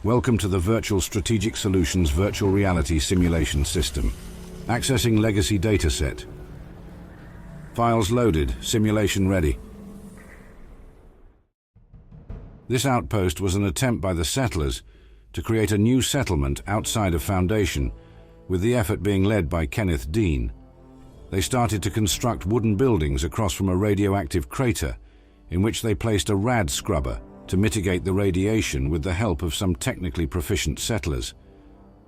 Welcome to the Virtual Strategic Solutions Virtual Reality Simulation System. Accessing Legacy Dataset. Files loaded, simulation ready. This outpost was an attempt by the settlers to create a new settlement outside of Foundation, with the effort being led by Kenneth Dean. They started to construct wooden buildings across from a radioactive crater, in which they placed a rad scrubber to mitigate the radiation with the help of some technically proficient settlers.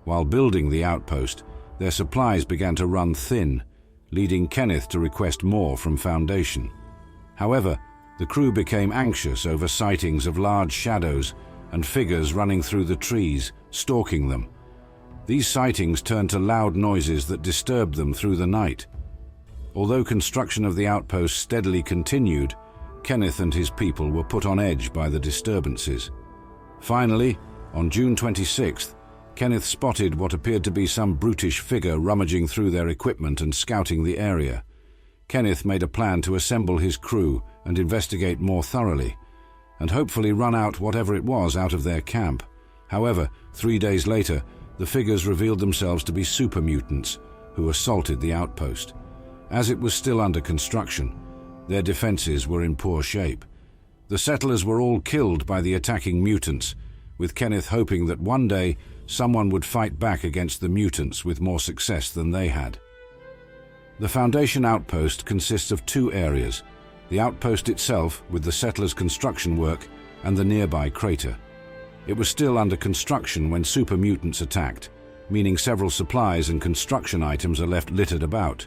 While building the outpost, their supplies began to run thin, leading Kenneth to request more from Foundation. However, the crew became anxious over sightings of large shadows and figures running through the trees, stalking them. These sightings turned to loud noises that disturbed them through the night. Although construction of the outpost steadily continued, Kenneth and his people were put on edge by the disturbances. Finally, on June 26th, Kenneth spotted what appeared to be some brutish figure rummaging through their equipment and scouting the area. Kenneth made a plan to assemble his crew and investigate more thoroughly, and hopefully run out whatever it was out of their camp. However, 3 days later, the figures revealed themselves to be super mutants who assaulted the outpost. As it was still under construction, their defenses were in poor shape. The settlers were all killed by the attacking mutants, with Kenneth hoping that one day someone would fight back against the mutants with more success than they had. The Foundation Outpost consists of 2 areas: the outpost itself with the settlers' construction work and the nearby crater. It was still under construction when super mutants attacked, meaning several supplies and construction items are left littered about.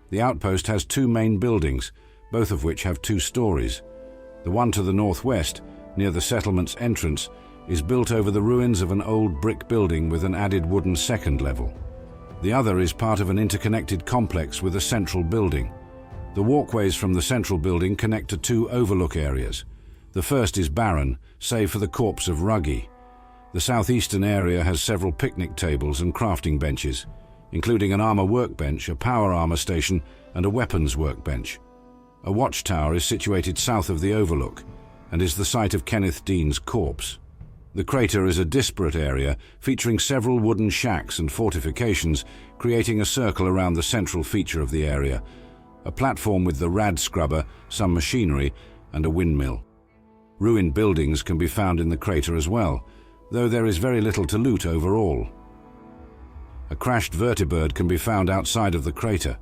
The outpost has 2 main buildings, both of which have 2 stories. The one to the northwest, near the settlement's entrance, is built over the ruins of an old brick building with an added wooden second level. The other is part of an interconnected complex with a central building. The walkways from the central building connect to 2 overlook areas. The first is barren, save for the corpse of Ruggie. The southeastern area has several picnic tables and crafting benches, including an armor workbench, a power armor station, and a weapons workbench. A watchtower is situated south of the overlook and is the site of Kenneth Dean's corpse. The crater is a disparate area featuring several wooden shacks and fortifications, creating a circle around the central feature of the area, a platform with the rad scrubber, some machinery, and a windmill. Ruined buildings can be found in the crater as well, though there is very little to loot overall. A crashed vertibird can be found outside of the crater.